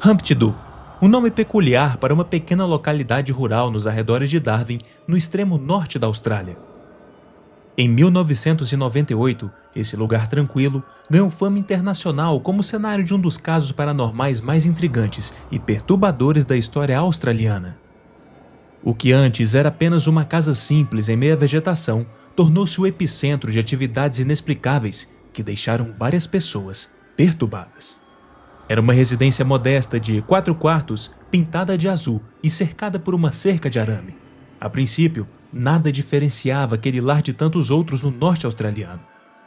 Humpty-Doo, um nome peculiar para uma pequena localidade rural nos arredores de Darwin, no extremo norte da Austrália. Em 1998, esse lugar tranquilo ganhou fama internacional como cenário de um dos casos paranormais mais intrigantes e perturbadores da história australiana. O que antes era apenas uma casa simples em meio à vegetação, tornou-se o epicentro de atividades inexplicáveis que deixaram várias pessoas perturbadas. Era uma residência modesta de 4 quartos, pintada de azul e cercada por uma cerca de arame. A princípio, nada diferenciava aquele lar de tantos outros no norte australiano.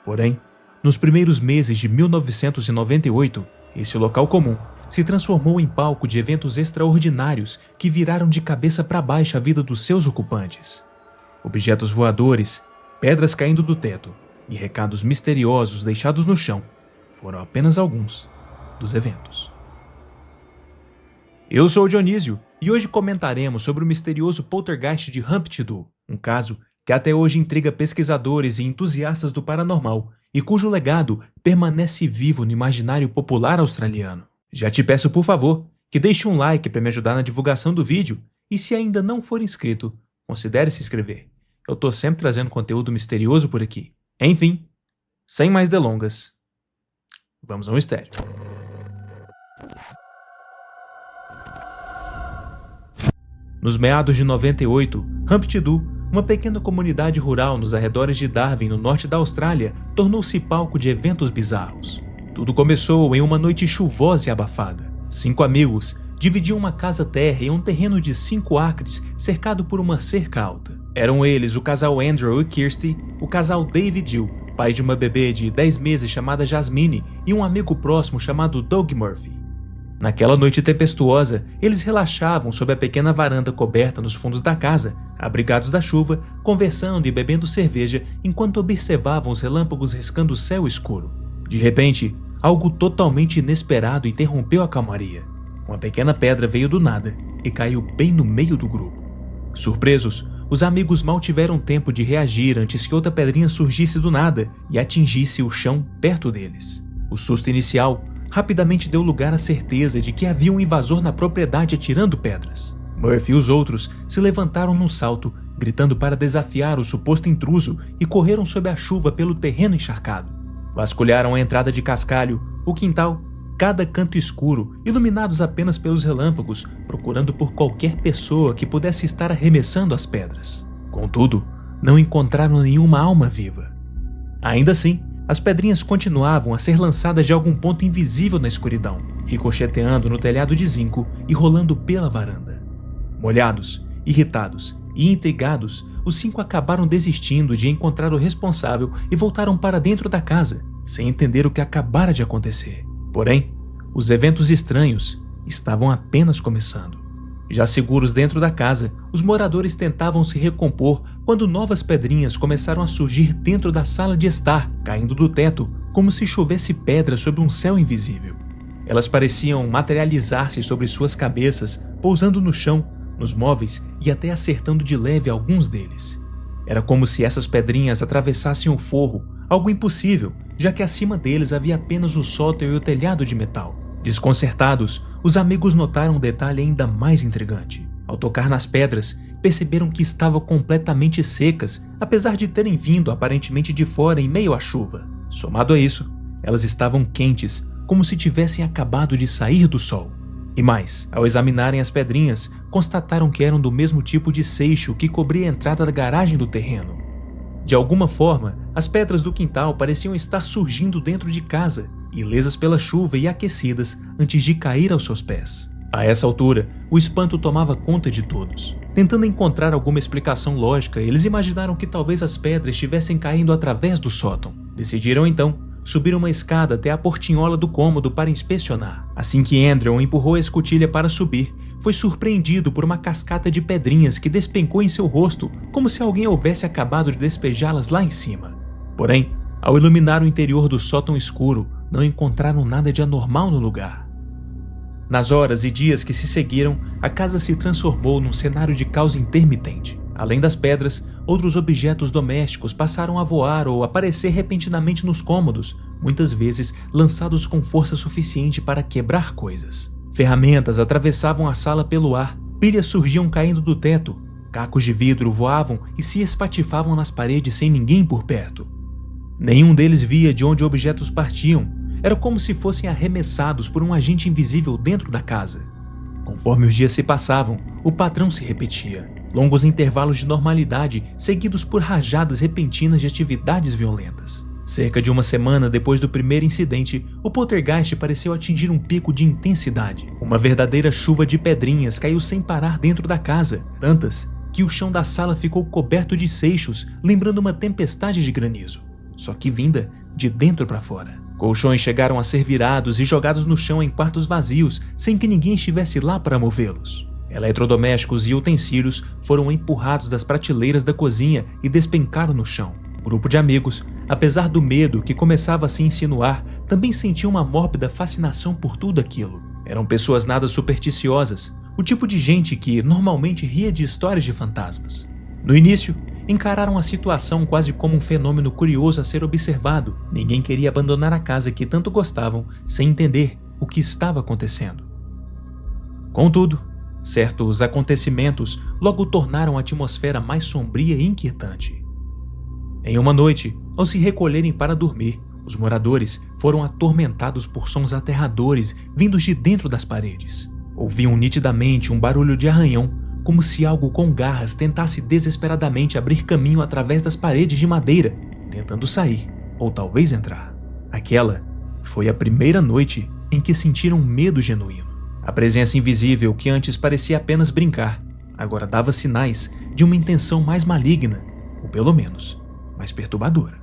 Porém, nos primeiros meses de 1998, esse local comum se transformou em palco de eventos extraordinários que viraram de cabeça para baixo a vida dos seus ocupantes. Objetos voadores, pedras caindo do teto e recados misteriosos deixados no chão foram apenas alguns dos eventos. Eu sou o Dionísio e hoje comentaremos sobre o misterioso poltergeist de Humpty-Doo, um caso que até hoje intriga pesquisadores e entusiastas do paranormal e cujo legado permanece vivo no imaginário popular australiano. Já te peço, por favor, que deixe um like para me ajudar na divulgação do vídeo e, se ainda não for inscrito, considere se inscrever. Eu tô sempre trazendo conteúdo misterioso por aqui. Enfim, sem mais delongas, vamos ao mistério. Nos meados de 98, Humpty-Doo, uma pequena comunidade rural nos arredores de Darwin, no norte da Austrália, tornou-se palco de eventos bizarros. Tudo começou em uma noite chuvosa e abafada. 5 amigos dividiam uma casa-terra em um terreno de 5 acres, cercado por uma cerca alta. Eram eles o casal Andrew e Kirsty, o casal Dave e Jill, pais de uma bebê de 10 meses chamada Jasmine e um amigo próximo chamado Doug Murphy. Naquela noite tempestuosa, eles relaxavam sob a pequena varanda coberta nos fundos da casa, abrigados da chuva, conversando e bebendo cerveja enquanto observavam os relâmpagos riscando o céu escuro. De repente, algo totalmente inesperado interrompeu a calmaria. Uma pequena pedra veio do nada e caiu bem no meio do grupo. Surpresos, os amigos mal tiveram tempo de reagir antes que outra pedrinha surgisse do nada e atingisse o chão perto deles. O susto inicial rapidamente deu lugar à certeza de que havia um invasor na propriedade atirando pedras. Murphy e os outros se levantaram num salto, gritando para desafiar o suposto intruso e correram sob a chuva pelo terreno encharcado. Vasculharam a entrada de cascalho, o quintal, cada canto escuro, iluminados apenas pelos relâmpagos, procurando por qualquer pessoa que pudesse estar arremessando as pedras. Contudo, não encontraram nenhuma alma viva. Ainda assim, as pedrinhas continuavam a ser lançadas de algum ponto invisível na escuridão, ricocheteando no telhado de zinco e rolando pela varanda. Molhados, irritados e intrigados, os 5 acabaram desistindo de encontrar o responsável e voltaram para dentro da casa, sem entender o que acabara de acontecer. Porém, os eventos estranhos estavam apenas começando. Já seguros dentro da casa, os moradores tentavam se recompor quando novas pedrinhas começaram a surgir dentro da sala de estar, caindo do teto, como se chovesse pedra sobre um céu invisível. Elas pareciam materializar-se sobre suas cabeças, pousando no chão, nos móveis e até acertando de leve alguns deles. Era como se essas pedrinhas atravessassem o forro, algo impossível, já que acima deles havia apenas o sótão e o telhado de metal. Desconcertados, os amigos notaram um detalhe ainda mais intrigante. Ao tocar nas pedras, perceberam que estavam completamente secas, apesar de terem vindo aparentemente de fora em meio à chuva. Somado a isso, elas estavam quentes, como se tivessem acabado de sair do sol. E mais, ao examinarem as pedrinhas, constataram que eram do mesmo tipo de seixo que cobria a entrada da garagem do terreno. De alguma forma, as pedras do quintal pareciam estar surgindo dentro de casa, ilesas pela chuva e aquecidas antes de cair aos seus pés. A essa altura, o espanto tomava conta de todos. Tentando encontrar alguma explicação lógica, eles imaginaram que talvez as pedras estivessem caindo através do sótão. Decidiram então subir uma escada até a portinhola do cômodo para inspecionar. Assim que Andrew empurrou a escotilha para subir, foi surpreendido por uma cascata de pedrinhas que despencou em seu rosto, como se alguém houvesse acabado de despejá-las lá em cima. Porém, ao iluminar o interior do sótão escuro, não encontraram nada de anormal no lugar. Nas horas e dias que se seguiram, a casa se transformou num cenário de caos intermitente. Além das pedras, outros objetos domésticos passaram a voar ou aparecer repentinamente nos cômodos, muitas vezes lançados com força suficiente para quebrar coisas. Ferramentas atravessavam a sala pelo ar, pilhas surgiam caindo do teto, cacos de vidro voavam e se espatifavam nas paredes sem ninguém por perto. Nenhum deles via de onde objetos partiam, era como se fossem arremessados por um agente invisível dentro da casa. Conforme os dias se passavam, o padrão se repetia. Longos intervalos de normalidade, seguidos por rajadas repentinas de atividades violentas. Cerca de uma semana depois do primeiro incidente, o poltergeist pareceu atingir um pico de intensidade. Uma verdadeira chuva de pedrinhas caiu sem parar dentro da casa, tantas que o chão da sala ficou coberto de seixos, lembrando uma tempestade de granizo, só que vinda de dentro para fora. Colchões chegaram a ser virados e jogados no chão em quartos vazios, sem que ninguém estivesse lá para movê-los. Eletrodomésticos e utensílios foram empurrados das prateleiras da cozinha e despencaram no chão. O grupo de amigos, apesar do medo que começava a se insinuar, também sentia uma mórbida fascinação por tudo aquilo. Eram pessoas nada supersticiosas, o tipo de gente que normalmente ria de histórias de fantasmas. No início, encararam a situação quase como um fenômeno curioso a ser observado. Ninguém queria abandonar a casa que tanto gostavam sem entender o que estava acontecendo. Contudo, certos acontecimentos logo tornaram a atmosfera mais sombria e inquietante. Em uma noite, ao se recolherem para dormir, os moradores foram atormentados por sons aterradores vindos de dentro das paredes. Ouviam nitidamente um barulho de arranhão, como se algo com garras tentasse desesperadamente abrir caminho através das paredes de madeira, tentando sair, ou talvez entrar. Aquela foi a primeira noite em que sentiram medo genuíno. A presença invisível, que antes parecia apenas brincar, agora dava sinais de uma intenção mais maligna, ou pelo menos, mais perturbadora.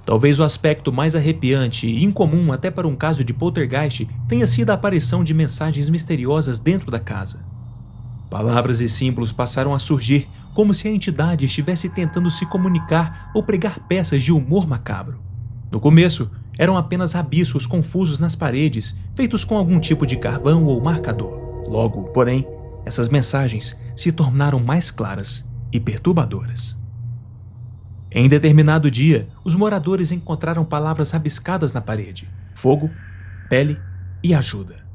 Talvez o aspecto mais arrepiante e incomum até para um caso de poltergeist tenha sido a aparição de mensagens misteriosas dentro da casa. Palavras e símbolos passaram a surgir como se a entidade estivesse tentando se comunicar ou pregar peças de humor macabro. No começo, eram apenas rabiscos confusos nas paredes, feitos com algum tipo de carvão ou marcador. Logo, porém, essas mensagens se tornaram mais claras e perturbadoras. Em determinado dia, os moradores encontraram palavras rabiscadas na parede: fogo, pele e ajuda.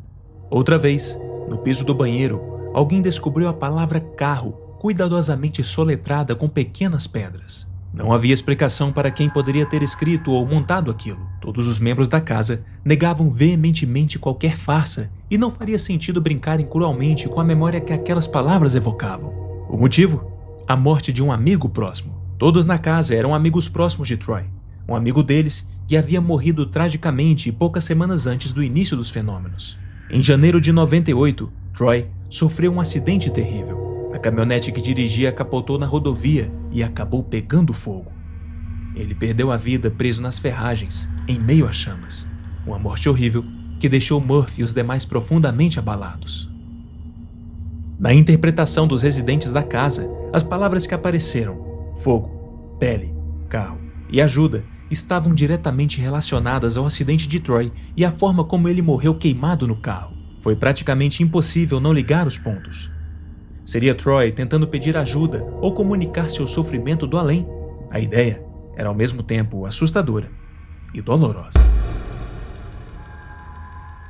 Outra vez, no piso do banheiro, alguém descobriu a palavra carro, cuidadosamente soletrada com pequenas pedras. Não havia explicação para quem poderia ter escrito ou montado aquilo. Todos os membros da casa negavam veementemente qualquer farsa e não faria sentido brincarem cruelmente com a memória que aquelas palavras evocavam. O motivo? A morte de um amigo próximo. Todos na casa eram amigos próximos de Troy, um amigo deles que havia morrido tragicamente poucas semanas antes do início dos fenômenos. Em janeiro de 98, Troy sofreu um acidente terrível. A caminhonete que dirigia capotou na rodovia e acabou pegando fogo. Ele perdeu a vida preso nas ferragens, em meio a chamas. Uma morte horrível que deixou Murphy e os demais profundamente abalados. Na interpretação dos residentes da casa, as palavras que apareceram, fogo, pele, carro e ajuda, estavam diretamente relacionadas ao acidente de Troy e à forma como ele morreu queimado no carro. Foi praticamente impossível não ligar os pontos. Seria Troy tentando pedir ajuda ou comunicar seu sofrimento do além? A ideia era ao mesmo tempo assustadora e dolorosa.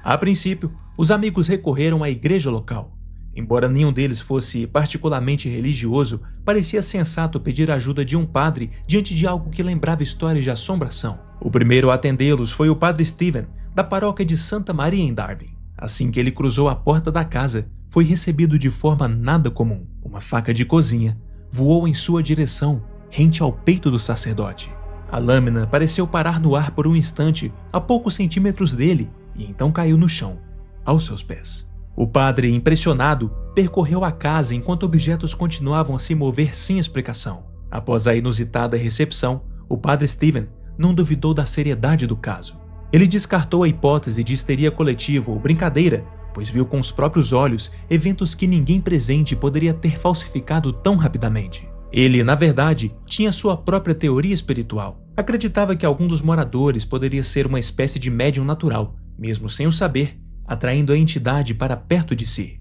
A princípio, os amigos recorreram à igreja local. Embora nenhum deles fosse particularmente religioso, parecia sensato pedir ajuda de um padre diante de algo que lembrava histórias de assombração. O primeiro a atendê-los foi o padre Steven, da paróquia de Santa Maria em Darwin. Assim que ele cruzou a porta da casa, foi recebido de forma nada comum. Uma faca de cozinha voou em sua direção, rente ao peito do sacerdote. A lâmina pareceu parar no ar por um instante, a poucos centímetros dele, e então caiu no chão, aos seus pés. O padre, impressionado, percorreu a casa enquanto objetos continuavam a se mover sem explicação. Após a inusitada recepção, o padre Steven não duvidou da seriedade do caso. Ele descartou a hipótese de histeria coletiva ou brincadeira, pois viu com os próprios olhos eventos que ninguém presente poderia ter falsificado tão rapidamente. Ele, na verdade, tinha sua própria teoria espiritual. Acreditava que algum dos moradores poderia ser uma espécie de médium natural, mesmo sem o saber, atraindo a entidade para perto de si.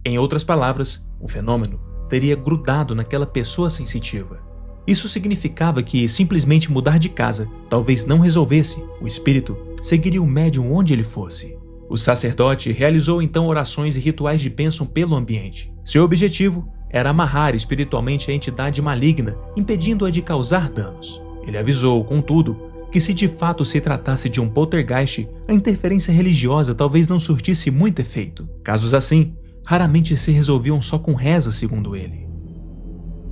Em outras palavras, o fenômeno teria grudado naquela pessoa sensitiva. Isso significava que simplesmente mudar de casa talvez não resolvesse, o espírito seguiria o médium onde ele fosse. O sacerdote realizou então orações e rituais de bênção pelo ambiente. Seu objetivo era amarrar espiritualmente a entidade maligna, impedindo-a de causar danos. Ele avisou, contudo, que se de fato se tratasse de um poltergeist, a interferência religiosa talvez não surtisse muito efeito. Casos assim, raramente se resolviam só com rezas, segundo ele.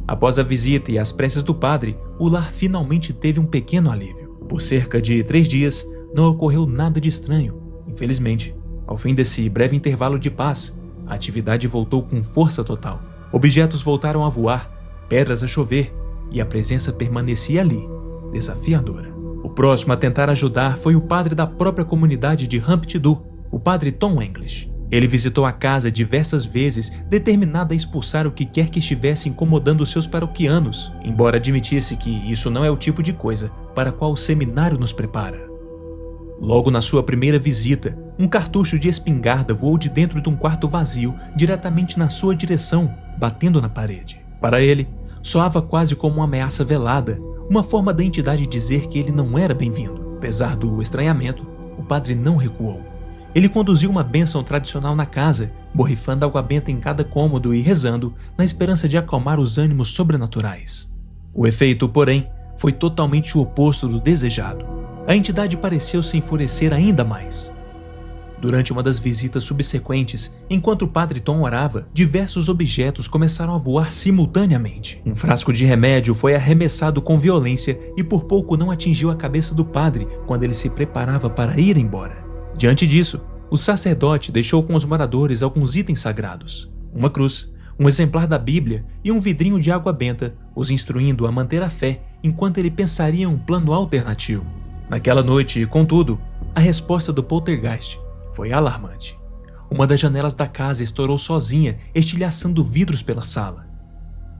Após a visita e as preces do padre, o lar finalmente teve um pequeno alívio. Por cerca de 3 dias, não ocorreu nada de estranho. Infelizmente, ao fim desse breve intervalo de paz, a atividade voltou com força total. Objetos voltaram a voar, pedras a chover, e a presença permanecia ali, desafiadora. O próximo a tentar ajudar foi o padre da própria comunidade de Humpty-Doo, o padre Tom English. Ele visitou a casa diversas vezes, determinado a expulsar o que quer que estivesse incomodando seus paroquianos, embora admitisse que isso não é o tipo de coisa para a qual o seminário nos prepara. Logo na sua primeira visita, um cartucho de espingarda voou de dentro de um quarto vazio diretamente na sua direção, batendo na parede. Para ele, soava quase como uma ameaça velada, uma forma da entidade dizer que ele não era bem-vindo. Apesar do estranhamento, o padre não recuou. Ele conduziu uma bênção tradicional na casa, borrifando água benta em cada cômodo e rezando, na esperança de acalmar os ânimos sobrenaturais. O efeito, porém, foi totalmente o oposto do desejado. A entidade pareceu se enfurecer ainda mais. Durante uma das visitas subsequentes, enquanto o padre Tom orava, diversos objetos começaram a voar simultaneamente. Um frasco de remédio foi arremessado com violência e por pouco não atingiu a cabeça do padre quando ele se preparava para ir embora. Diante disso, o sacerdote deixou com os moradores alguns itens sagrados: uma cruz, um exemplar da Bíblia e um vidrinho de água benta, os instruindo a manter a fé enquanto ele pensaria em um plano alternativo. Naquela noite, contudo, a resposta do poltergeist foi alarmante. Uma das janelas da casa estourou sozinha, estilhaçando vidros pela sala.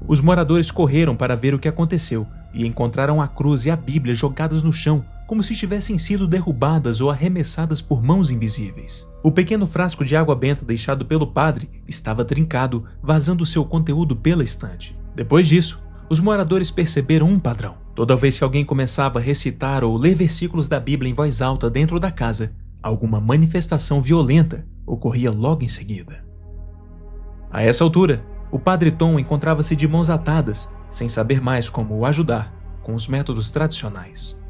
Os moradores correram para ver o que aconteceu e encontraram a cruz e a Bíblia jogadas no chão, como se tivessem sido derrubadas ou arremessadas por mãos invisíveis. O pequeno frasco de água benta deixado pelo padre estava trincado, vazando seu conteúdo pela estante. Depois disso, os moradores perceberam um padrão. Toda vez que alguém começava a recitar ou ler versículos da Bíblia em voz alta dentro da casa, alguma manifestação violenta ocorria logo em seguida. A essa altura, o padre Tom encontrava-se de mãos atadas, sem saber mais como o ajudar com os métodos tradicionais.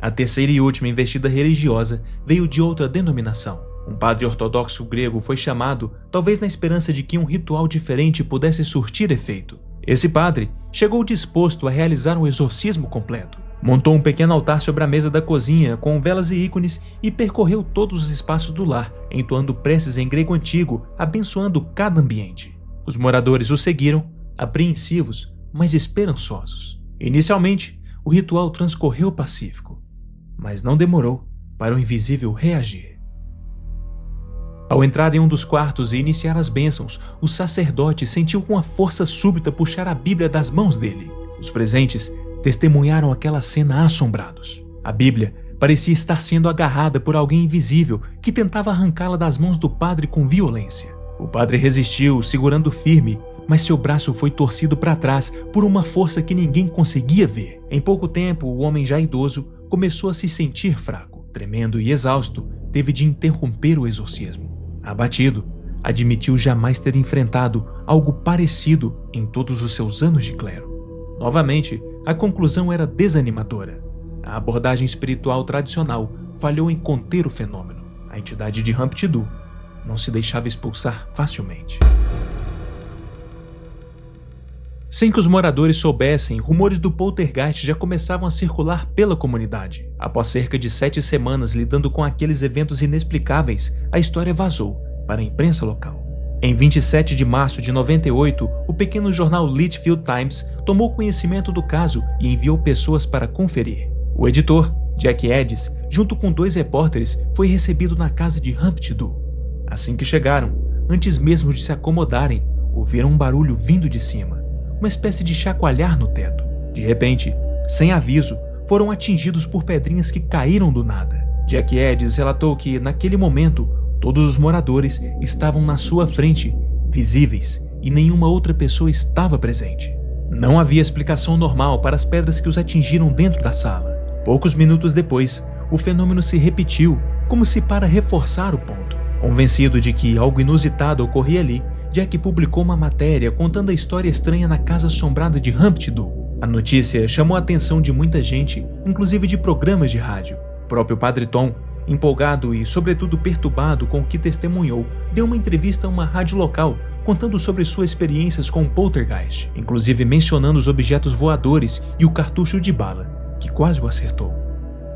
A terceira e última investida religiosa veio de outra denominação. Um padre ortodoxo grego foi chamado, talvez na esperança de que um ritual diferente pudesse surtir efeito. Esse padre chegou disposto a realizar um exorcismo completo. Montou um pequeno altar sobre a mesa da cozinha com velas e ícones e percorreu todos os espaços do lar, entoando preces em grego antigo, abençoando cada ambiente. Os moradores o seguiram, apreensivos, mas esperançosos. Inicialmente, o ritual transcorreu pacífico, mas não demorou para o invisível reagir. Ao entrar em um dos quartos e iniciar as bênçãos, o sacerdote sentiu com a força súbita puxar a Bíblia das mãos dele. Os presentes testemunharam aquela cena assombrados. A Bíblia parecia estar sendo agarrada por alguém invisível que tentava arrancá-la das mãos do padre com violência. O padre resistiu, segurando firme, mas seu braço foi torcido para trás por uma força que ninguém conseguia ver. Em pouco tempo, o homem já idoso começou a se sentir fraco. Tremendo e exausto, teve de interromper o exorcismo. Abatido, admitiu jamais ter enfrentado algo parecido em todos os seus anos de clero. Novamente, a conclusão era desanimadora. A abordagem espiritual tradicional falhou em conter o fenômeno. A entidade de Humpty-Doo não se deixava expulsar facilmente. Sem que os moradores soubessem, rumores do poltergeist já começavam a circular pela comunidade. Após cerca de 7 semanas lidando com aqueles eventos inexplicáveis, a história vazou para a imprensa local. Em 27 de março de 98, o pequeno jornal Litchfield Times tomou conhecimento do caso e enviou pessoas para conferir. O editor, Jack Eddies, junto com 2 repórteres, foi recebido na casa de Humpty-Doo. Assim que chegaram, antes mesmo de se acomodarem, ouviram um barulho vindo de cima, uma espécie de chacoalhar no teto. De repente, sem aviso, foram atingidos por pedrinhas que caíram do nada. Jack Eddies relatou que, naquele momento, todos os moradores estavam na sua frente, visíveis, e nenhuma outra pessoa estava presente. Não havia explicação normal para as pedras que os atingiram dentro da sala. Poucos minutos depois, o fenômeno se repetiu como se para reforçar o ponto. Convencido de que algo inusitado ocorria ali, Jack publicou uma matéria contando a história estranha na casa assombrada de Humpty Doo. A notícia chamou a atenção de muita gente, inclusive de programas de rádio. O próprio Padre Tom, empolgado e sobretudo perturbado com o que testemunhou, deu uma entrevista a uma rádio local contando sobre suas experiências com o poltergeist, inclusive mencionando os objetos voadores e o cartucho de bala, que quase o acertou.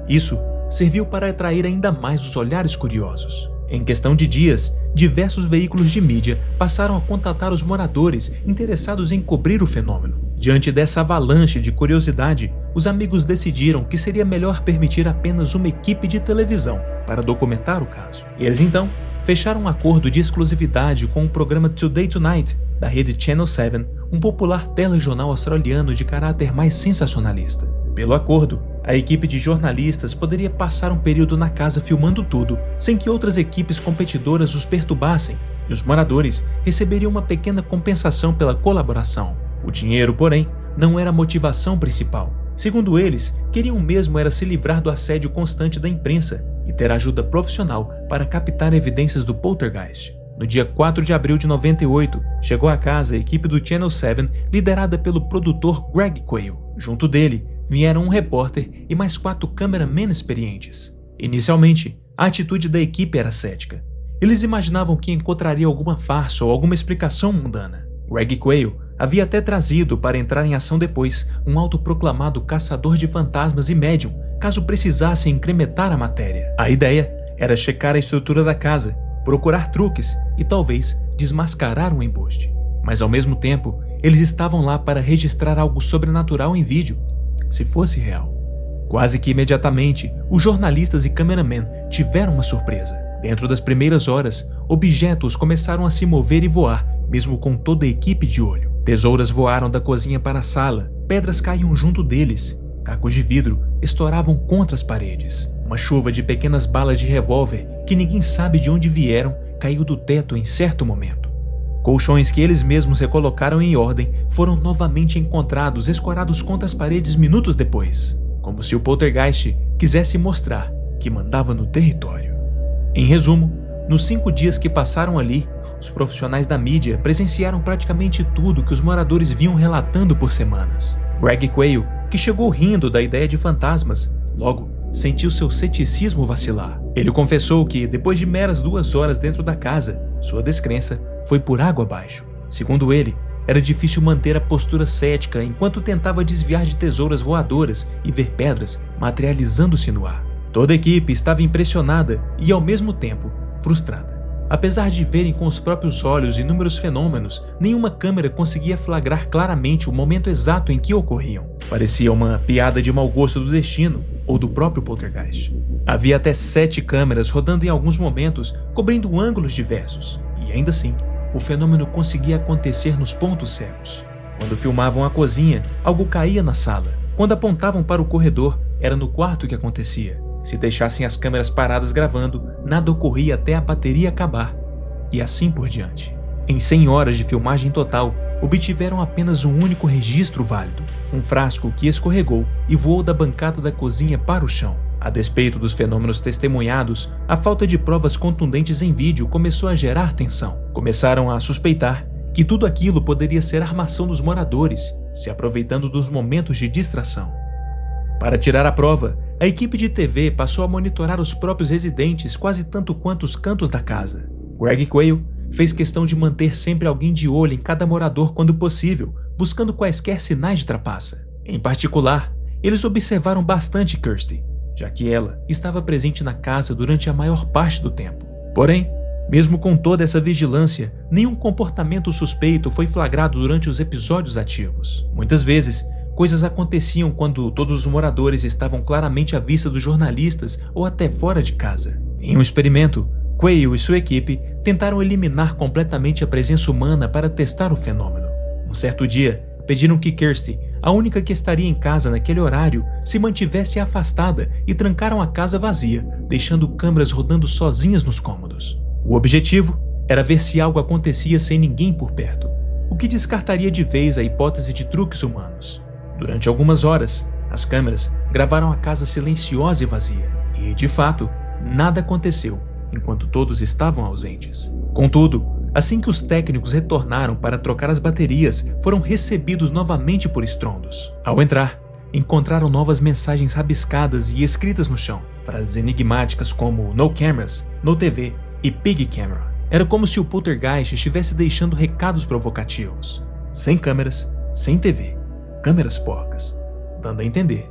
Isso serviu para atrair ainda mais os olhares curiosos. Em questão de dias, diversos veículos de mídia passaram a contatar os moradores interessados em cobrir o fenômeno. Diante dessa avalanche de curiosidade, os amigos decidiram que seria melhor permitir apenas uma equipe de televisão para documentar o caso. Eles então fecharam um acordo de exclusividade com o programa Today Tonight, da rede Channel 7, um popular telejornal australiano de caráter mais sensacionalista. Pelo acordo, a equipe de jornalistas poderia passar um período na casa filmando tudo, sem que outras equipes competidoras os perturbassem, e os moradores receberiam uma pequena compensação pela colaboração. O dinheiro, porém, não era a motivação principal. Segundo eles, queriam mesmo era se livrar do assédio constante da imprensa e ter ajuda profissional para captar evidências do poltergeist. No dia 4 de abril de 98, chegou à casa a equipe do Channel 7 liderada pelo produtor Greg Quayle. Junto dele, vieram um repórter e mais 4 cameramen experientes. Inicialmente, a atitude da equipe era cética. Eles imaginavam que encontraria alguma farsa ou alguma explicação mundana. Greg Quayle havia até trazido para entrar em ação depois um autoproclamado caçador de fantasmas e médium, caso precisassem incrementar a matéria. A ideia era checar a estrutura da casa, procurar truques e talvez desmascarar um embuste. Mas ao mesmo tempo, eles estavam lá para registrar algo sobrenatural em vídeo, se fosse real. Quase que imediatamente, os jornalistas e cameramen tiveram uma surpresa. Dentro das primeiras horas, objetos começaram a se mover e voar, mesmo com toda a equipe de olho. Tesouras voaram da cozinha para a sala, pedras caíam junto deles, cacos de vidro estouravam contra as paredes. Uma chuva de pequenas balas de revólver, que ninguém sabe de onde vieram, caiu do teto em certo momento. Colchões que eles mesmos recolocaram em ordem foram novamente encontrados escorados contra as paredes minutos depois, como se o poltergeist quisesse mostrar que mandava no território. Em resumo, nos 5 dias que passaram ali, os profissionais da mídia presenciaram praticamente tudo que os moradores vinham relatando por semanas. Greg Quayle, que chegou rindo da ideia de fantasmas, logo sentiu seu ceticismo vacilar. Ele confessou que, depois de meras 2 horas dentro da casa, sua descrença foi por água abaixo. Segundo ele, era difícil manter a postura cética enquanto tentava desviar de tesouras voadoras e ver pedras materializando-se no ar. Toda a equipe estava impressionada e, ao mesmo tempo, frustrada. Apesar de verem com os próprios olhos inúmeros fenômenos, nenhuma câmera conseguia flagrar claramente o momento exato em que ocorriam. Parecia uma piada de mau gosto do destino ou do próprio poltergeist. Havia até 7 câmeras rodando em alguns momentos, cobrindo ângulos diversos, e ainda assim, o fenômeno conseguia acontecer nos pontos cegos. Quando filmavam a cozinha, algo caía na sala. Quando apontavam para o corredor, era no quarto que acontecia. Se deixassem as câmeras paradas gravando, nada ocorria até a bateria acabar, e assim por diante. Em 100 horas de filmagem total, obtiveram apenas um único registro válido, um frasco que escorregou e voou da bancada da cozinha para o chão. A despeito dos fenômenos testemunhados, a falta de provas contundentes em vídeo começou a gerar tensão. Começaram a suspeitar que tudo aquilo poderia ser armação dos moradores, se aproveitando dos momentos de distração. Para tirar a prova, a equipe de TV passou a monitorar os próprios residentes quase tanto quanto os cantos da casa. Greg Quayle fez questão de manter sempre alguém de olho em cada morador quando possível, buscando quaisquer sinais de trapaça. Em particular, eles observaram bastante Kirsty, já que ela estava presente na casa durante a maior parte do tempo. Porém, mesmo com toda essa vigilância, nenhum comportamento suspeito foi flagrado durante os episódios ativos. Muitas vezes, coisas aconteciam quando todos os moradores estavam claramente à vista dos jornalistas ou até fora de casa. Em um experimento, Quayle e sua equipe tentaram eliminar completamente a presença humana para testar o fenômeno. Um certo dia, pediram que Kirsty, a única que estaria em casa naquele horário, se mantivesse afastada e trancaram a casa vazia, deixando câmeras rodando sozinhas nos cômodos. O objetivo era ver se algo acontecia sem ninguém por perto, o que descartaria de vez a hipótese de truques humanos. Durante algumas horas, as câmeras gravaram a casa silenciosa e vazia, e, de fato, nada aconteceu enquanto todos estavam ausentes. Contudo, assim que os técnicos retornaram para trocar as baterias, foram recebidos novamente por estrondos. Ao entrar, encontraram novas mensagens rabiscadas e escritas no chão, frases enigmáticas como "No cameras", "No TV" e "Pig camera". Era como se o poltergeist estivesse deixando recados provocativos. Sem câmeras, sem TV, câmeras porcas, dando a entender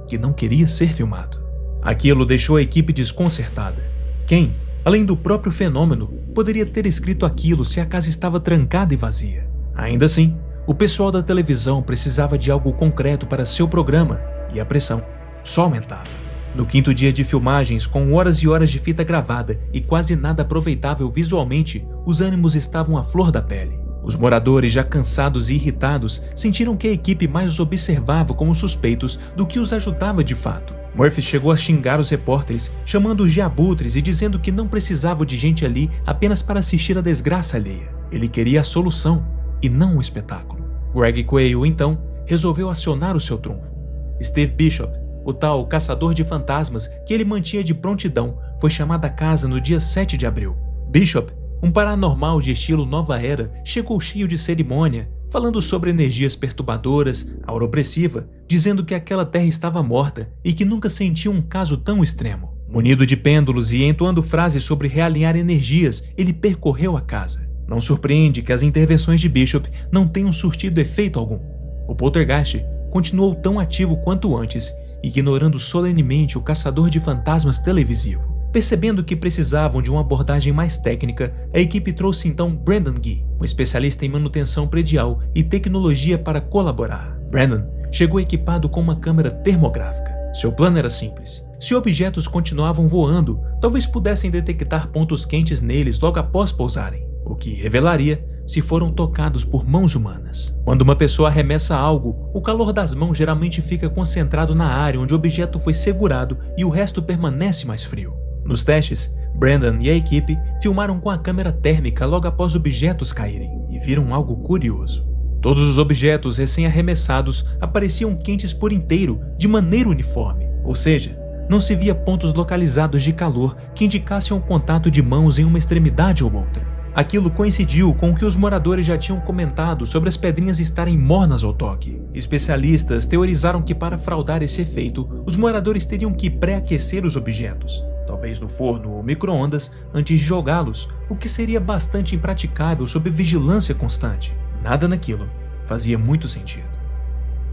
que não queria ser filmado. Aquilo deixou a equipe desconcertada. Quem, além do próprio fenômeno, poderia ter escrito aquilo se a casa estava trancada e vazia? Ainda assim, o pessoal da televisão precisava de algo concreto para seu programa e a pressão só aumentava. No quinto dia de filmagens, com horas e horas de fita gravada e quase nada aproveitável visualmente, os ânimos estavam à flor da pele. Os moradores, já cansados e irritados, sentiram que a equipe mais os observava como suspeitos do que os ajudava de fato. Murphy chegou a xingar os repórteres, chamando-os de abutres e dizendo que não precisava de gente ali apenas para assistir a desgraça alheia. Ele queria a solução e não o espetáculo. Greg Quayle, então, resolveu acionar o seu trunfo. Steve Bishop, o tal caçador de fantasmas que ele mantinha de prontidão, foi chamado à casa no dia 7 de abril. Bishop, um paranormal de estilo Nova Era, chegou cheio de cerimônia, falando sobre energias perturbadoras, aura opressiva, dizendo que aquela terra estava morta e que nunca sentiu um caso tão extremo. Munido de pêndulos e entoando frases sobre realinhar energias, ele percorreu a casa. Não surpreende que as intervenções de Bishop não tenham surtido efeito algum. O poltergeist continuou tão ativo quanto antes, ignorando solenemente o caçador de fantasmas televisivo. Percebendo que precisavam de uma abordagem mais técnica, a equipe trouxe então Brandon Gee, um especialista em manutenção predial e tecnologia, para colaborar. Brandon chegou equipado com uma câmera termográfica. Seu plano era simples. Se objetos continuavam voando, talvez pudessem detectar pontos quentes neles logo após pousarem, o que revelaria se foram tocados por mãos humanas. Quando uma pessoa arremessa algo, o calor das mãos geralmente fica concentrado na área onde o objeto foi segurado e o resto permanece mais frio. Nos testes, Brandon e a equipe filmaram com a câmera térmica logo após objetos caírem e viram algo curioso. Todos os objetos recém-arremessados apareciam quentes por inteiro, de maneira uniforme, ou seja, não se via pontos localizados de calor que indicassem o contato de mãos em uma extremidade ou outra. Aquilo coincidiu com o que os moradores já tinham comentado sobre as pedrinhas estarem mornas ao toque. Especialistas teorizaram que, para fraudar esse efeito, os moradores teriam que pré-aquecer os objetos, talvez no forno ou micro-ondas, antes de jogá-los, o que seria bastante impraticável sob vigilância constante. Nada naquilo fazia muito sentido.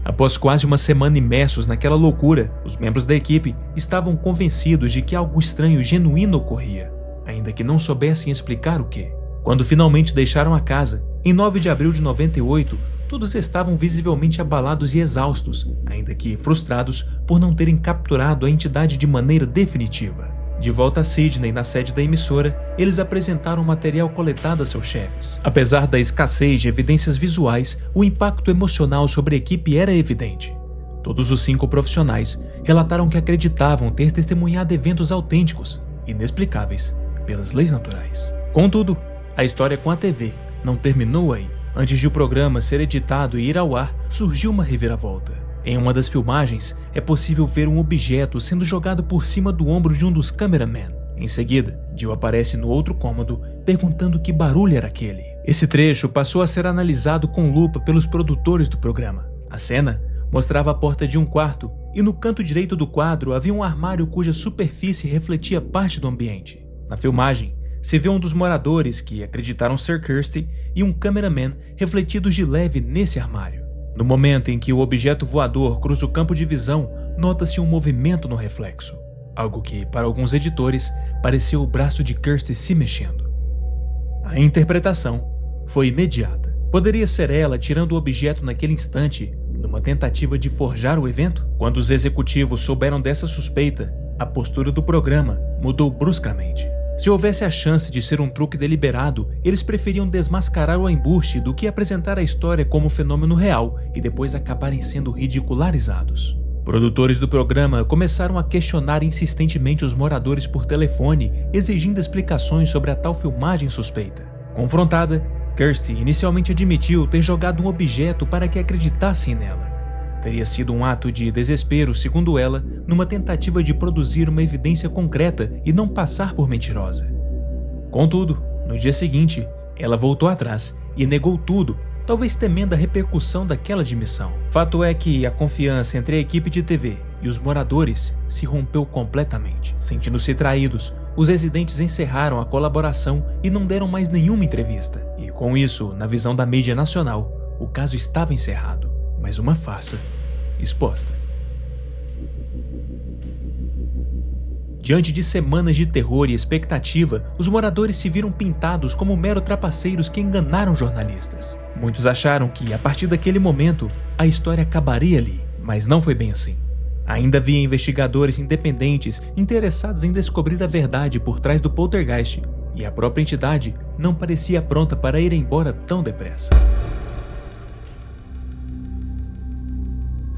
Após quase uma semana imersos naquela loucura, os membros da equipe estavam convencidos de que algo estranho e genuíno ocorria, ainda que não soubessem explicar o que. Quando finalmente deixaram a casa, em 9 de abril de 98, todos estavam visivelmente abalados e exaustos, ainda que frustrados por não terem capturado a entidade de maneira definitiva. De volta a Sydney, na sede da emissora, eles apresentaram o material coletado a seus chefes. Apesar da escassez de evidências visuais, o impacto emocional sobre a equipe era evidente. Todos os 5 profissionais relataram que acreditavam ter testemunhado eventos autênticos, inexplicáveis, pelas leis naturais. Contudo, a história com a TV não terminou aí. Antes de o programa ser editado e ir ao ar, surgiu uma reviravolta. Em uma das filmagens, é possível ver um objeto sendo jogado por cima do ombro de um dos cameramen. Em seguida, Jill aparece no outro cômodo, perguntando que barulho era aquele. Esse trecho passou a ser analisado com lupa pelos produtores do programa. A cena mostrava a porta de um quarto, e no canto direito do quadro havia um armário cuja superfície refletia parte do ambiente. Na filmagem, se vê um dos moradores, que acreditaram ser Kirsty, e um cameraman refletidos de leve nesse armário. No momento em que o objeto voador cruza o campo de visão, nota-se um movimento no reflexo, algo que, para alguns editores, pareceu o braço de Kirsty se mexendo. A interpretação foi imediata. Poderia ser ela tirando o objeto naquele instante, numa tentativa de forjar o evento? Quando os executivos souberam dessa suspeita, a postura do programa mudou bruscamente. Se houvesse a chance de ser um truque deliberado, eles preferiam desmascarar o embuste do que apresentar a história como fenômeno real e depois acabarem sendo ridicularizados. Produtores do programa começaram a questionar insistentemente os moradores por telefone, exigindo explicações sobre a tal filmagem suspeita. Confrontada, Kirsty inicialmente admitiu ter jogado um objeto para que acreditassem nela. Teria sido um ato de desespero, segundo ela, numa tentativa de produzir uma evidência concreta e não passar por mentirosa. Contudo, no dia seguinte, ela voltou atrás e negou tudo, talvez temendo a repercussão daquela admissão. Fato é que a confiança entre a equipe de TV e os moradores se rompeu completamente. Sentindo-se traídos, os residentes encerraram a colaboração e não deram mais nenhuma entrevista. E com isso, na visão da mídia nacional, o caso estava encerrado, mas uma farsa exposta. Diante de semanas de terror e expectativa, os moradores se viram pintados como mero trapaceiros que enganaram jornalistas. Muitos acharam que, a partir daquele momento, a história acabaria ali, mas não foi bem assim. Ainda havia investigadores independentes interessados em descobrir a verdade por trás do poltergeist, e a própria entidade não parecia pronta para ir embora tão depressa.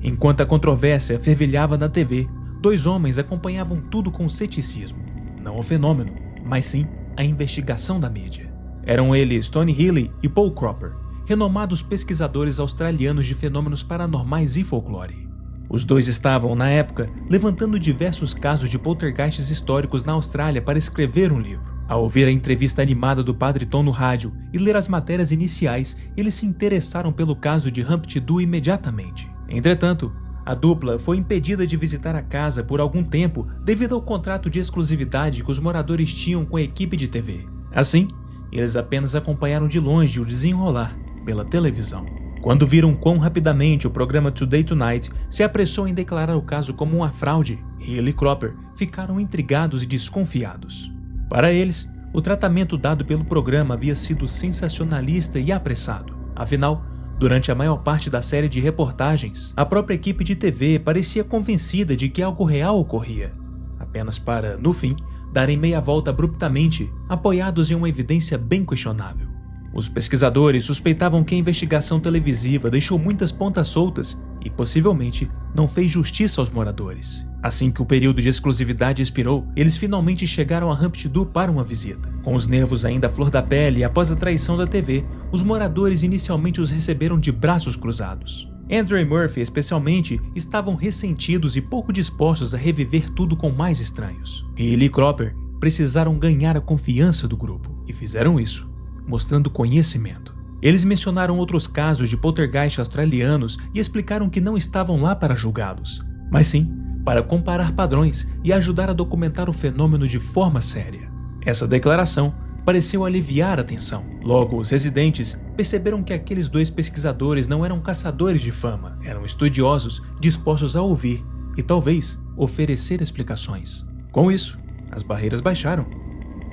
Enquanto a controvérsia fervilhava na TV, 2 homens acompanhavam tudo com ceticismo. Não o fenômeno, mas sim a investigação da mídia. Eram eles Tony Healy e Paul Cropper, renomados pesquisadores australianos de fenômenos paranormais e folclore. Os dois estavam, na época, levantando diversos casos de poltergeists históricos na Austrália para escrever um livro. Ao ouvir a entrevista animada do Padre Tom no rádio e ler as matérias iniciais, eles se interessaram pelo caso de Humpty Doo imediatamente. Entretanto, a dupla foi impedida de visitar a casa por algum tempo devido ao contrato de exclusividade que os moradores tinham com a equipe de TV. Assim, eles apenas acompanharam de longe o desenrolar pela televisão. Quando viram quão rapidamente o programa Today Tonight se apressou em declarar o caso como uma fraude, Healy e Cropper ficaram intrigados e desconfiados. Para eles, o tratamento dado pelo programa havia sido sensacionalista e apressado. Afinal, durante a maior parte da série de reportagens, a própria equipe de TV parecia convencida de que algo real ocorria, apenas para, no fim, darem meia volta abruptamente, apoiados em uma evidência bem questionável. Os pesquisadores suspeitavam que a investigação televisiva deixou muitas pontas soltas e, possivelmente, não fez justiça aos moradores. Assim que o período de exclusividade expirou, eles finalmente chegaram a Humpty Doo para uma visita. Com os nervos ainda à flor da pele após a traição da TV, os moradores inicialmente os receberam de braços cruzados. Andrew e Murphy, especialmente, estavam ressentidos e pouco dispostos a reviver tudo com mais estranhos. Healy e Cropper precisaram ganhar a confiança do grupo, e fizeram isso mostrando conhecimento. Eles mencionaram outros casos de poltergeist australianos e explicaram que não estavam lá para julgá-los, mas sim para comparar padrões e ajudar a documentar o fenômeno de forma séria. Essa declaração pareceu aliviar a tensão. Logo, os residentes perceberam que aqueles 2 pesquisadores não eram caçadores de fama, eram estudiosos dispostos a ouvir e talvez oferecer explicações. Com isso, as barreiras baixaram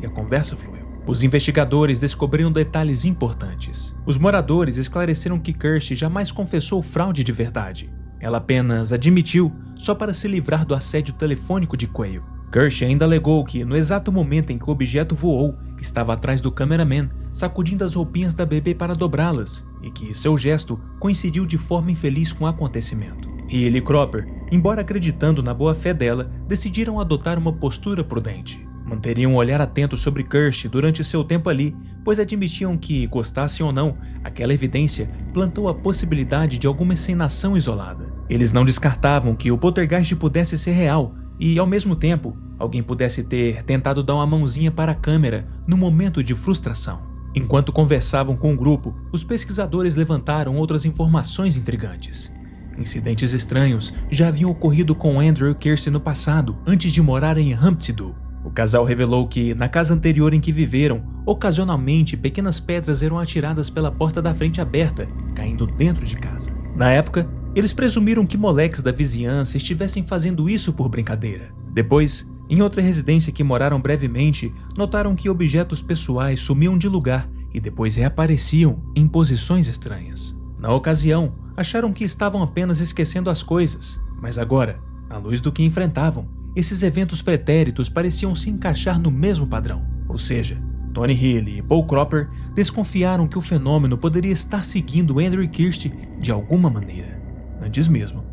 e a conversa fluiu. Os investigadores descobriram detalhes importantes. Os moradores esclareceram que Kirsty jamais confessou fraude de verdade. Ela apenas admitiu só para se livrar do assédio telefônico de Quayle. Kirsty ainda alegou que, no exato momento em que o objeto voou, estava atrás do cameraman, sacudindo as roupinhas da bebê para dobrá-las, e que seu gesto coincidiu de forma infeliz com o acontecimento. Healy e Cropper, embora acreditando na boa-fé dela, decidiram adotar uma postura prudente. Manteriam um olhar atento sobre Kirsty durante seu tempo ali, pois admitiam que, gostassem ou não, aquela evidência plantou a possibilidade de alguma encenação isolada. Eles não descartavam que o poltergeist pudesse ser real e, ao mesmo tempo, alguém pudesse ter tentado dar uma mãozinha para a câmera no momento de frustração. Enquanto conversavam com o grupo, os pesquisadores levantaram outras informações intrigantes. Incidentes estranhos já haviam ocorrido com Andrew e Kirsty no passado, antes de morarem em Humpty Doo. O casal revelou que, na casa anterior em que viveram, ocasionalmente pequenas pedras eram atiradas pela porta da frente aberta, caindo dentro de casa. Na época, eles presumiram que moleques da vizinhança estivessem fazendo isso por brincadeira. Depois, em outra residência que moraram brevemente, notaram que objetos pessoais sumiam de lugar e depois reapareciam em posições estranhas. Na ocasião, acharam que estavam apenas esquecendo as coisas, mas agora, à luz do que enfrentavam, esses eventos pretéritos pareciam se encaixar no mesmo padrão. Ou seja, Tony Healy e Paul Cropper desconfiaram que o fenômeno poderia estar seguindo Andrew e Kirsty de alguma maneira, antes mesmo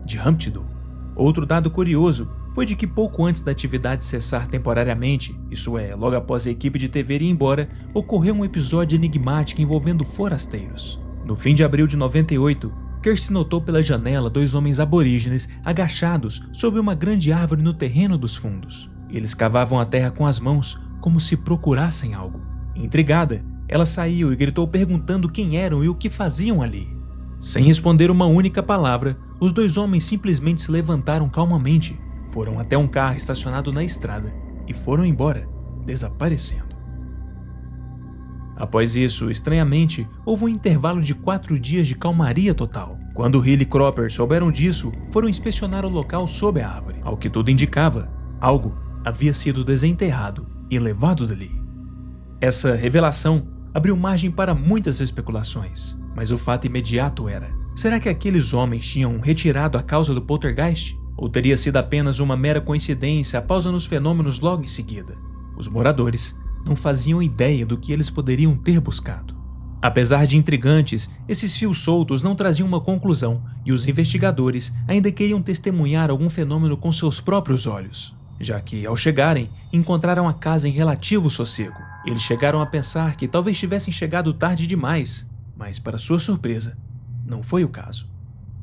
de Humpty Doo. Outro dado curioso foi de que pouco antes da atividade cessar temporariamente, isso é, logo após a equipe de TV ir embora, ocorreu um episódio enigmático envolvendo forasteiros. No fim de abril de 98, Kirsty notou pela janela 2 homens aborígenes agachados sob uma grande árvore no terreno dos fundos. Eles cavavam a terra com as mãos, como se procurassem algo. Intrigada, ela saiu e gritou perguntando quem eram e o que faziam ali. Sem responder uma única palavra, os 2 homens simplesmente se levantaram calmamente, foram até um carro estacionado na estrada e foram embora, desaparecendo. Após isso, estranhamente, houve um intervalo de 4 dias de calmaria total. Quando Hill e Cropper souberam disso, foram inspecionar o local sob a árvore. Ao que tudo indicava, algo havia sido desenterrado e levado dali. Essa revelação abriu margem para muitas especulações, mas o fato imediato era: será que aqueles homens tinham retirado a causa do poltergeist? Ou teria sido apenas uma mera coincidência a pausa nos fenômenos logo em seguida? Os moradores não faziam ideia do que eles poderiam ter buscado. Apesar de intrigantes, esses fios soltos não traziam uma conclusão e os investigadores ainda queriam testemunhar algum fenômeno com seus próprios olhos, já que, ao chegarem, encontraram a casa em relativo sossego. Eles chegaram a pensar que talvez tivessem chegado tarde demais, mas, para sua surpresa, não foi o caso.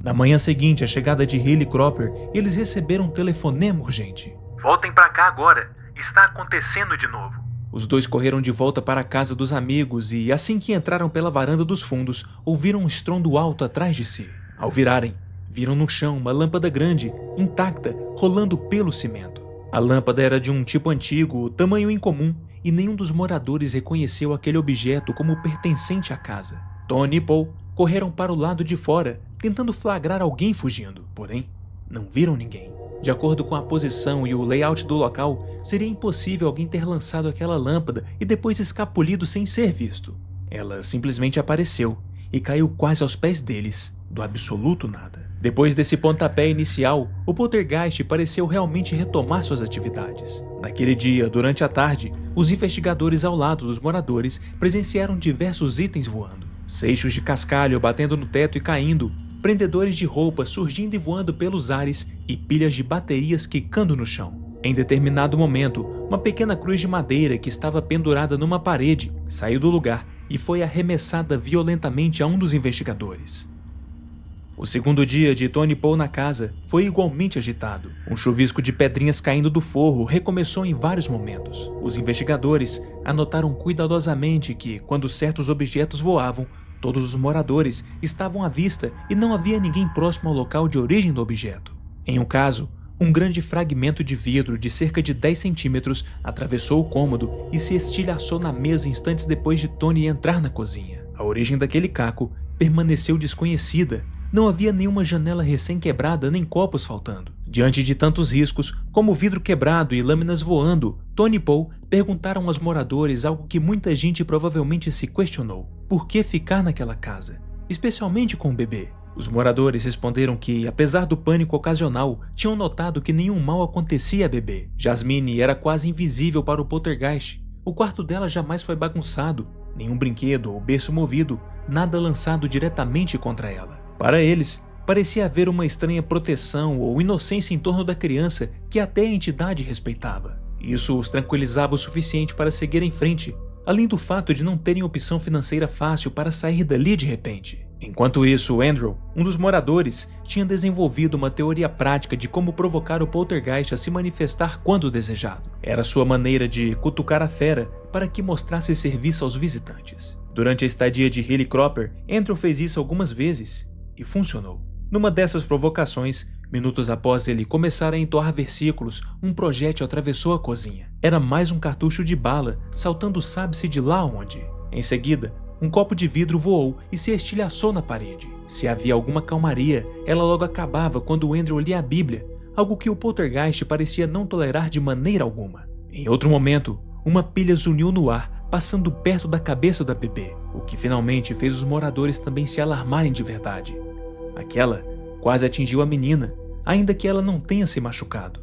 Na manhã seguinte à chegada de Hill e Cropper, eles receberam um telefonema urgente. "Voltem para cá agora, está acontecendo de novo." Os 2 correram de volta para a casa dos amigos e, assim que entraram pela varanda dos fundos, ouviram um estrondo alto atrás de si. Ao virarem, viram no chão uma lâmpada grande, intacta, rolando pelo cimento. A lâmpada era de um tipo antigo, tamanho incomum, e nenhum dos moradores reconheceu aquele objeto como pertencente à casa. Tony e Paul correram para o lado de fora, tentando flagrar alguém fugindo, porém, não viram ninguém. De acordo com a posição e o layout do local, seria impossível alguém ter lançado aquela lâmpada e depois escapulido sem ser visto. Ela simplesmente apareceu e caiu quase aos pés deles, do absoluto nada. Depois desse pontapé inicial, o poltergeist pareceu realmente retomar suas atividades. Naquele dia, durante a tarde, os investigadores ao lado dos moradores presenciaram diversos itens voando. Seixos de cascalho batendo no teto e caindo, prendedores de roupas surgindo e voando pelos ares e pilhas de baterias quicando no chão. Em determinado momento, uma pequena cruz de madeira que estava pendurada numa parede saiu do lugar e foi arremessada violentamente a um dos investigadores. O segundo dia de Tony e Paul na casa foi igualmente agitado. Um chuvisco de pedrinhas caindo do forro recomeçou em vários momentos. Os investigadores anotaram cuidadosamente que, quando certos objetos voavam, todos os moradores estavam à vista e não havia ninguém próximo ao local de origem do objeto. Em um caso, um grande fragmento de vidro de cerca de 10 centímetros atravessou o cômodo e se estilhaçou na mesa instantes depois de Tony entrar na cozinha. A origem daquele caco permaneceu desconhecida. Não havia nenhuma janela recém-quebrada nem copos faltando. Diante de tantos riscos, como vidro quebrado e lâminas voando, Tony e Paul perguntaram aos moradores algo que muita gente provavelmente se questionou: por que ficar naquela casa, especialmente com o bebê? Os moradores responderam que, apesar do pânico ocasional, tinham notado que nenhum mal acontecia a bebê. Jasmine era quase invisível para o poltergeist. O quarto dela jamais foi bagunçado, nenhum brinquedo ou berço movido, nada lançado diretamente contra ela. Para eles, parecia haver uma estranha proteção ou inocência em torno da criança que até a entidade respeitava. Isso os tranquilizava o suficiente para seguir em frente, além do fato de não terem opção financeira fácil para sair dali de repente. Enquanto isso, Andrew, um dos moradores, tinha desenvolvido uma teoria prática de como provocar o poltergeist a se manifestar quando desejado. Era sua maneira de cutucar a fera para que mostrasse serviço aos visitantes. Durante a estadia de Hill e Cropper, Andrew fez isso algumas vezes e funcionou. Numa dessas provocações, minutos após ele começar a entoar versículos, um projétil atravessou a cozinha. Era mais um cartucho de bala, saltando sabe-se de lá onde. Em seguida, um copo de vidro voou e se estilhaçou na parede. Se havia alguma calmaria, ela logo acabava quando Andrew lia a Bíblia, algo que o poltergeist parecia não tolerar de maneira alguma. Em outro momento, uma pilha zuniu no ar, passando perto da cabeça da bebê, o que finalmente fez os moradores também se alarmarem de verdade. Aquela quase atingiu a menina, ainda que ela não tenha se machucado.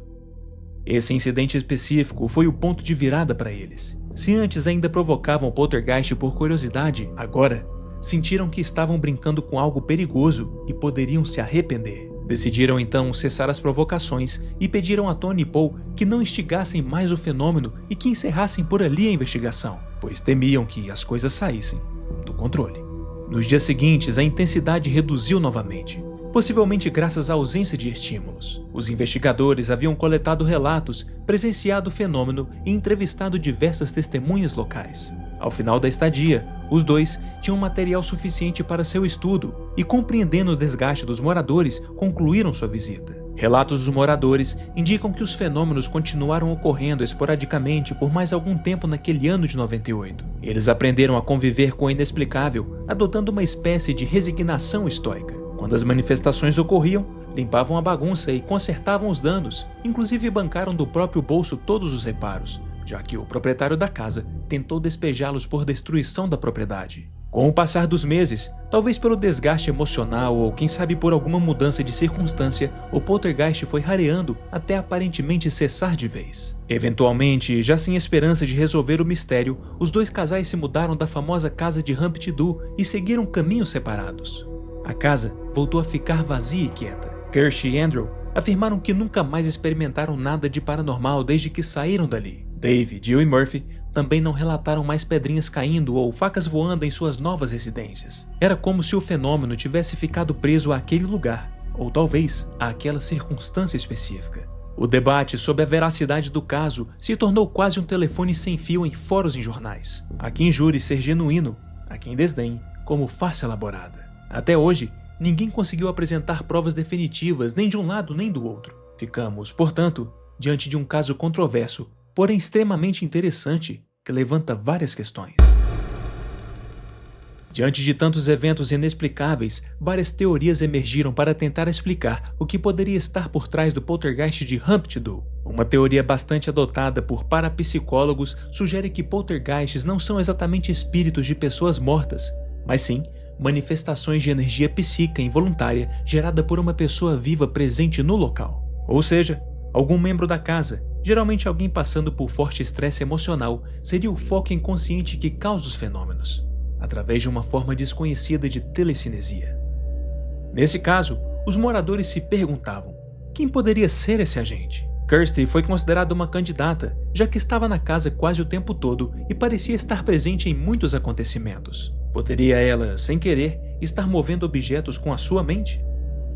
Esse incidente específico foi o ponto de virada para eles. Se antes ainda provocavam o poltergeist por curiosidade, agora sentiram que estavam brincando com algo perigoso e poderiam se arrepender. Decidiram então cessar as provocações e pediram a Tony e Paul que não instigassem mais o fenômeno e que encerrassem por ali a investigação, pois temiam que as coisas saíssem do controle. Nos dias seguintes, a intensidade reduziu novamente, possivelmente graças à ausência de estímulos. Os investigadores haviam coletado relatos, presenciado o fenômeno e entrevistado diversas testemunhas locais. Ao final da estadia, os dois tinham material suficiente para seu estudo e, compreendendo o desgaste dos moradores, concluíram sua visita. Relatos dos moradores indicam que os fenômenos continuaram ocorrendo esporadicamente por mais algum tempo naquele ano de 98. Eles aprenderam a conviver com o inexplicável, adotando uma espécie de resignação estoica. Quando as manifestações ocorriam, limpavam a bagunça e consertavam os danos, inclusive bancaram do próprio bolso todos os reparos, já que o proprietário da casa tentou despejá-los por destruição da propriedade. Com o passar dos meses, talvez pelo desgaste emocional ou quem sabe por alguma mudança de circunstância, o poltergeist foi rareando até aparentemente cessar de vez. Eventualmente, já sem esperança de resolver o mistério, os dois casais se mudaram da famosa casa de Humpty-Doo e seguiram caminhos separados. A casa voltou a ficar vazia e quieta. Kirsty e Andrew afirmaram que nunca mais experimentaram nada de paranormal desde que saíram dali. Dave, Jill e Murphy também não relataram mais pedrinhas caindo ou facas voando em suas novas residências. Era como se o fenômeno tivesse ficado preso àquele lugar, ou talvez àquela circunstância específica. O debate sobre a veracidade do caso se tornou quase um telefone sem fio em fóruns e jornais. Há quem jure ser genuíno, há quem desdenhe como farsa elaborada. Até hoje, ninguém conseguiu apresentar provas definitivas nem de um lado nem do outro. Ficamos, portanto, diante de um caso controverso, porém extremamente interessante, que levanta várias questões. Diante de tantos eventos inexplicáveis, várias teorias emergiram para tentar explicar o que poderia estar por trás do poltergeist de Humpty-Doo. Uma teoria bastante adotada por parapsicólogos sugere que poltergeists não são exatamente espíritos de pessoas mortas, mas sim manifestações de energia psíquica involuntária gerada por uma pessoa viva presente no local. Ou seja, algum membro da casa, geralmente alguém passando por forte estresse emocional, seria o foco inconsciente que causa os fenômenos, através de uma forma desconhecida de telecinesia. Nesse caso, os moradores se perguntavam: quem poderia ser esse agente? Kirsty foi considerada uma candidata, já que estava na casa quase o tempo todo e parecia estar presente em muitos acontecimentos. Poderia ela, sem querer, estar movendo objetos com a sua mente?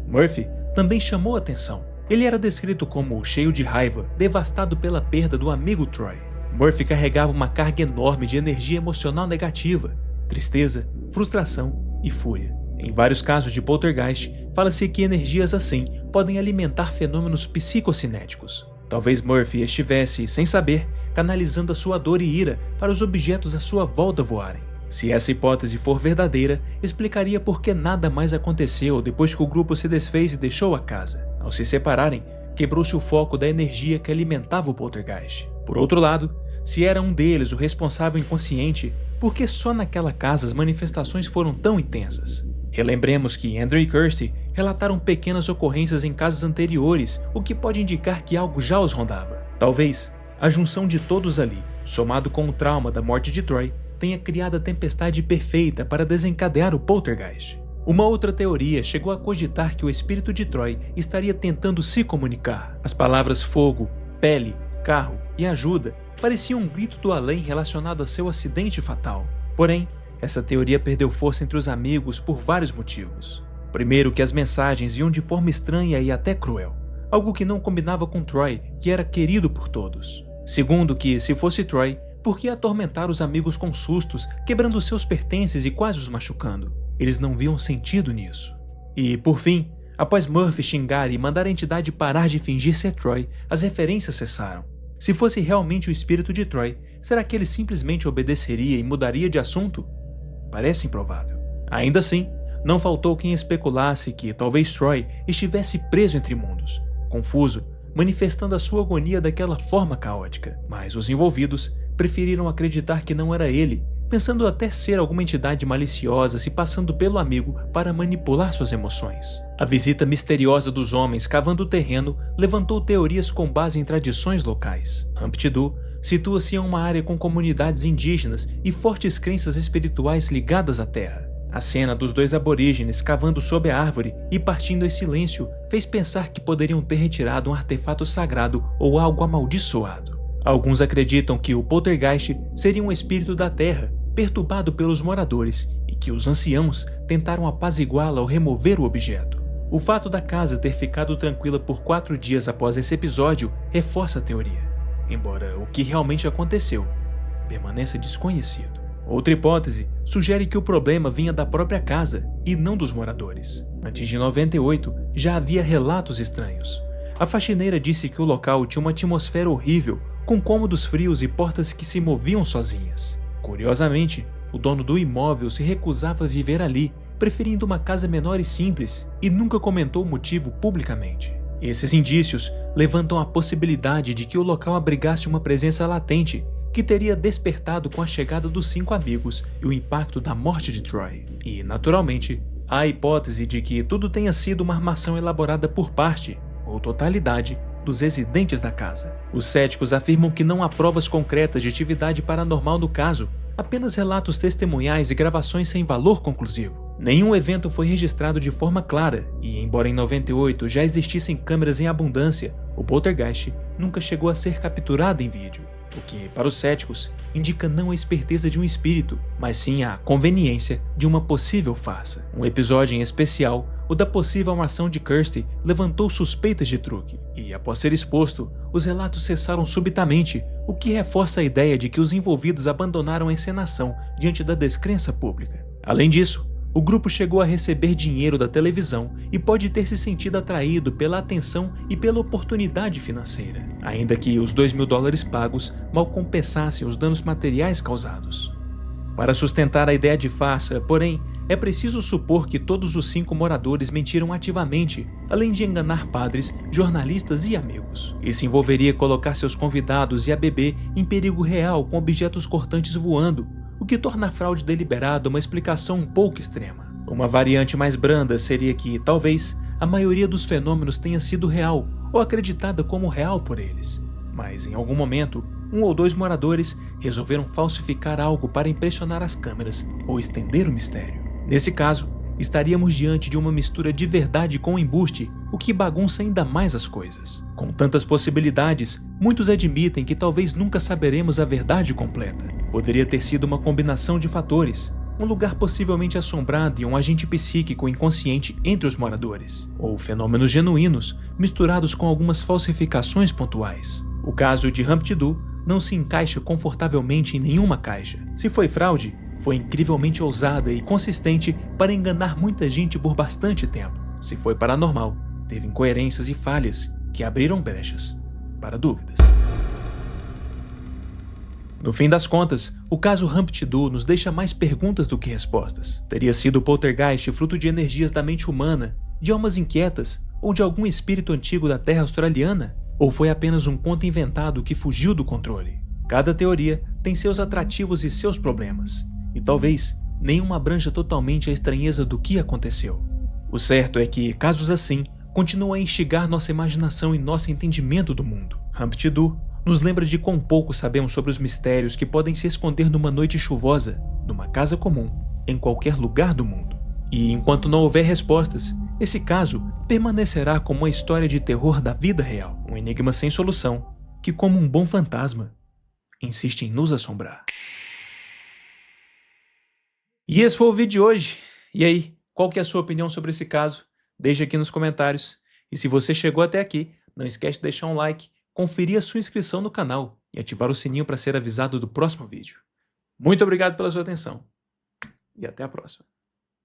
Murphy também chamou atenção. Ele era descrito como cheio de raiva, devastado pela perda do amigo Troy. Murphy carregava uma carga enorme de energia emocional negativa, tristeza, frustração e fúria. Em vários casos de poltergeist, fala-se que energias assim podem alimentar fenômenos psicocinéticos. Talvez Murphy estivesse, sem saber, canalizando a sua dor e ira para os objetos à sua volta voarem. Se essa hipótese for verdadeira, explicaria por que nada mais aconteceu depois que o grupo se desfez e deixou a casa. Ao se separarem, quebrou-se o foco da energia que alimentava o poltergeist. Por outro lado, se era um deles o responsável inconsciente, por que só naquela casa as manifestações foram tão intensas? Relembremos que Andrew e Kirsty relataram pequenas ocorrências em casas anteriores, o que pode indicar que algo já os rondava. Talvez a junção de todos ali, somado com o trauma da morte de Troy, tenha criado a tempestade perfeita para desencadear o poltergeist. Uma outra teoria chegou a cogitar que o espírito de Troy estaria tentando se comunicar. As palavras fogo, pele, carro e ajuda pareciam um grito do além relacionado a seu acidente fatal. Porém, essa teoria perdeu força entre os amigos por vários motivos. Primeiro, que as mensagens vinham de forma estranha e até cruel, algo que não combinava com Troy, que era querido por todos. Segundo, que se fosse Troy, por que atormentar os amigos com sustos, quebrando seus pertences e quase os machucando? Eles não viam sentido nisso. E, por fim, após Murphy xingar e mandar a entidade parar de fingir ser Troy, as referências cessaram. Se fosse realmente o espírito de Troy, será que ele simplesmente obedeceria e mudaria de assunto? Parece improvável. Ainda assim, não faltou quem especulasse que talvez Troy estivesse preso entre mundos, confuso, manifestando a sua agonia daquela forma caótica. Mas os envolvidos preferiram acreditar que não era ele, pensando até ser alguma entidade maliciosa se passando pelo amigo para manipular suas emoções. A visita misteriosa dos homens cavando o terreno levantou teorias com base em tradições locais. Humpty-Doo situa-se em uma área com comunidades indígenas e fortes crenças espirituais ligadas à terra. A cena dos dois aborígenes cavando sob a árvore e partindo em silêncio fez pensar que poderiam ter retirado um artefato sagrado ou algo amaldiçoado. Alguns acreditam que o poltergeist seria um espírito da terra, perturbado pelos moradores, e que os anciãos tentaram apaziguá-la ao remover o objeto. O fato da casa ter ficado tranquila por 4 dias após esse episódio reforça a teoria, embora o que realmente aconteceu permaneça desconhecido. Outra hipótese sugere que o problema vinha da própria casa e não dos moradores. Antes de 98, já havia relatos estranhos. A faxineira disse que o local tinha uma atmosfera horrível, com cômodos frios e portas que se moviam sozinhas. Curiosamente, o dono do imóvel se recusava a viver ali, preferindo uma casa menor e simples, e nunca comentou o motivo publicamente. Esses indícios levantam a possibilidade de que o local abrigasse uma presença latente que teria despertado com a chegada dos 5 amigos e o impacto da morte de Troy. E, naturalmente, há a hipótese de que tudo tenha sido uma armação elaborada por parte, ou totalidade, dos residentes da casa. Os céticos afirmam que não há provas concretas de atividade paranormal no caso, apenas relatos testemunhais e gravações sem valor conclusivo. Nenhum evento foi registrado de forma clara e, embora em 98 já existissem câmeras em abundância, o poltergeist nunca chegou a ser capturado em vídeo. O que, para os céticos, indica não a esperteza de um espírito, mas sim a conveniência de uma possível farsa. Um episódio em especial, o da possível armação de Kirsty, levantou suspeitas de truque, e após ser exposto, os relatos cessaram subitamente, o que reforça a ideia de que os envolvidos abandonaram a encenação diante da descrença pública. Além disso, o grupo chegou a receber dinheiro da televisão e pode ter se sentido atraído pela atenção e pela oportunidade financeira, ainda que os $2.000 pagos mal compensassem os danos materiais causados. Para sustentar a ideia de farsa, porém, é preciso supor que todos os 5 moradores mentiram ativamente, além de enganar padres, jornalistas e amigos. Isso envolveria colocar seus convidados e a bebê em perigo real com objetos cortantes voando, o que torna a fraude deliberada uma explicação um pouco extrema. Uma variante mais branda seria que, talvez, a maioria dos fenômenos tenha sido real ou acreditada como real por eles. Mas, em algum momento, 1 ou 2 moradores resolveram falsificar algo para impressionar as câmeras ou estender o mistério. Nesse caso, estaríamos diante de uma mistura de verdade com embuste, o que bagunça ainda mais as coisas. Com tantas possibilidades, muitos admitem que talvez nunca saberemos a verdade completa. Poderia ter sido uma combinação de fatores, um lugar possivelmente assombrado e um agente psíquico inconsciente entre os moradores, ou fenômenos genuínos misturados com algumas falsificações pontuais. O caso de Humpty Doo não se encaixa confortavelmente em nenhuma caixa. Se foi fraude, foi incrivelmente ousada e consistente para enganar muita gente por bastante tempo. Se foi paranormal, teve incoerências e falhas que abriram brechas para dúvidas. No fim das contas, o caso Humpty Doo nos deixa mais perguntas do que respostas. Teria sido o poltergeist fruto de energias da mente humana, de almas inquietas ou de algum espírito antigo da terra australiana? Ou foi apenas um conto inventado que fugiu do controle? Cada teoria tem seus atrativos e seus problemas, e talvez nenhuma abranja totalmente a estranheza do que aconteceu. O certo é que casos assim continuam a instigar nossa imaginação e nosso entendimento do mundo. Humpty Doo nos lembra de quão pouco sabemos sobre os mistérios que podem se esconder numa noite chuvosa, numa casa comum, em qualquer lugar do mundo. E enquanto não houver respostas, esse caso permanecerá como uma história de terror da vida real, um enigma sem solução, que como um bom fantasma, insiste em nos assombrar. E esse foi o vídeo de hoje. E aí, qual que é a sua opinião sobre esse caso? Deixe aqui nos comentários. E se você chegou até aqui, não esquece de deixar um like, conferir a sua inscrição no canal e ativar o sininho para ser avisado do próximo vídeo. Muito obrigado pela sua atenção e até a próxima.